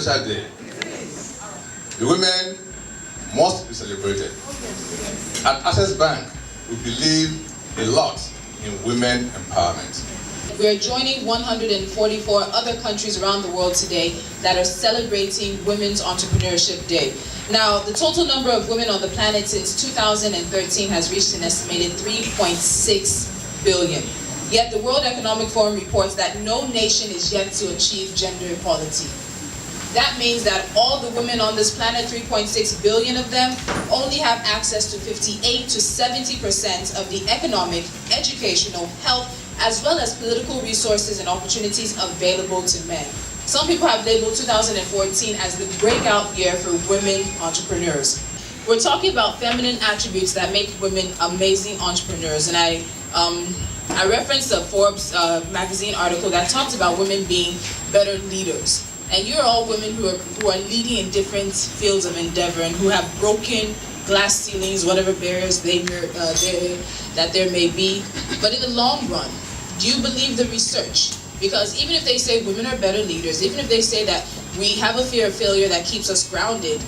special day. The women must be celebrated. At Access Bank, we believe a lot in women empowerment. We are joining 144 other countries around the world today that are celebrating Women's Entrepreneurship Day. Now, the total number of women on the planet since 2013 has reached an estimated 3.6 billion. Yet the World Economic Forum reports that no nation is yet to achieve gender equality. That means that all the women on this planet, 3.6 billion of them, only have access to 58 to 70% of the economic, educational, health, as well as political resources and opportunities available to men. Some people have labeled 2014 as the breakout year for women entrepreneurs. We're talking about feminine attributes that make women amazing entrepreneurs, and I referenced a Forbes magazine article that talked about women being better leaders. And you're all women who are leading in different fields of endeavor and who have broken glass ceilings, whatever barriers that there may be. But in the long run, do you believe the research? Because even if they say women are better leaders, even if they say that we have a fear of failure that keeps us grounded,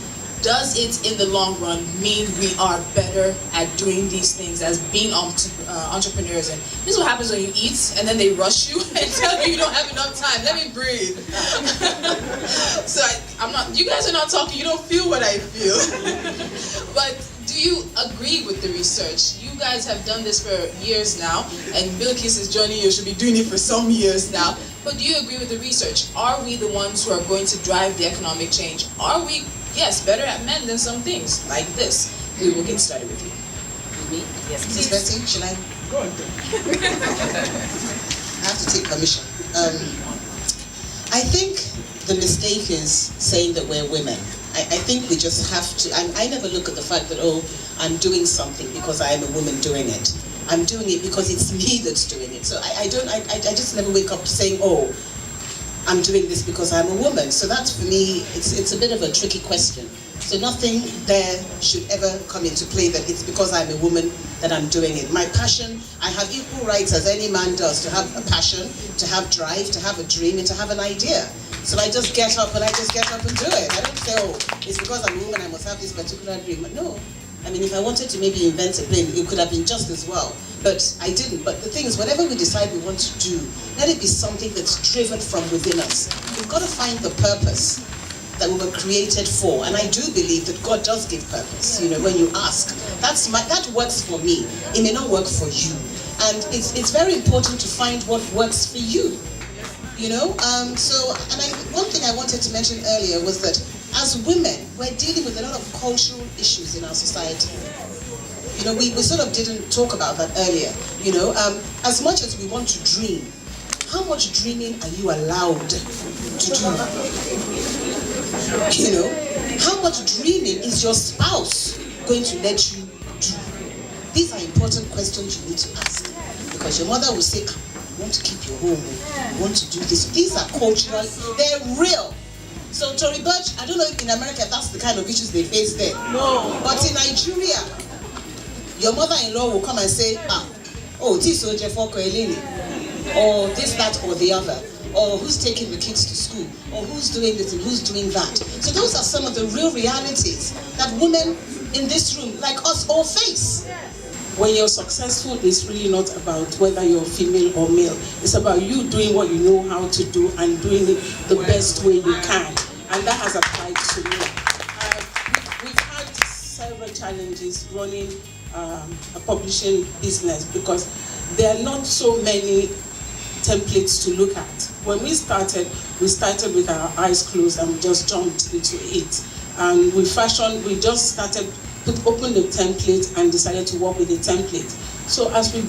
does it in the long run mean we are better at doing these things as being entrepreneurs? And this is what happens when you eat and then they rush you and tell you you don't have enough time. Let me breathe. So you guys are not talking, you don't feel what I feel. But do you agree with the research? You guys have done this for years now, and Bilkis is joining you, should be doing it for some years now. But do you agree with the research? Are we the ones who are going to drive the economic change? Are we, yes, better at men than some things, like this? We will get started with you. Me? Yes, Mrs. Betty, should I? Go on. I have to take permission. I think the mistake is saying that we're women. I think we just have to, I never look at the fact that, oh, I'm doing something because I am a woman doing it. I'm doing it because it's me that's doing it. So I just never wake up saying, oh, I'm doing this because I'm a woman. So that's, for me, it's a bit of a tricky question. So nothing there should ever come into play that it's because I'm a woman that I'm doing it. My passion, I have equal rights as any man does to have a passion, to have drive, to have a dream, and to have an idea. So I just get up and do it. I don't say, oh, it's because I'm a woman I must have this particular dream. No. I mean, if I wanted to maybe invent a plane, it could have been just as well. But I didn't. But the thing is, whatever we decide we want to do, let it be something that's driven from within us. We've got to find the purpose that we were created for. And I do believe that God does give purpose. You know, when you ask, that works for me. It may not work for you. And it's very important to find what works for you. You know, one thing I wanted to mention earlier was that as women, we're dealing with a lot of cultural issues in our society. You know, we sort of didn't talk about that earlier. You know, as much as we want to dream, how much dreaming are you allowed to do? You know, how much dreaming is your spouse going to let you do? These are important questions you need to ask. Because your mother will say, you want to keep your home, you want to do this. These are cultural, they're real. So Tory Burch, I don't know if in America that's the kind of issues they face there. No. But in Nigeria, your mother-in-law will come and say, oh, Tiso Jeffoko Eleni, or this, that, or the other, or who's taking the kids to school, or who's doing this and who's doing that. So those are some of the real realities that women in this room, like us, all face. When you're successful, it's really not about whether you're female or male. It's about you doing what you know how to do and doing it the best way you can. And that has applied to me. We've had several challenges running a publishing business because there are not so many templates to look at. When we started with our eyes closed and we just jumped into it. And we just started open the template and decided to work with the template. So as we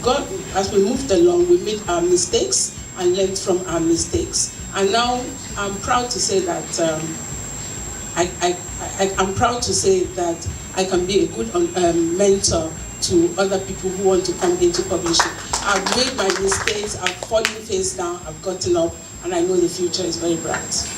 moved along, we made our mistakes and learned from our mistakes. And now I'm proud to say that I'm proud to say that I can be a good mentor to other people who want to come into publishing. I've made my mistakes, I've fallen face down, I've gotten up, and I know the future is very bright.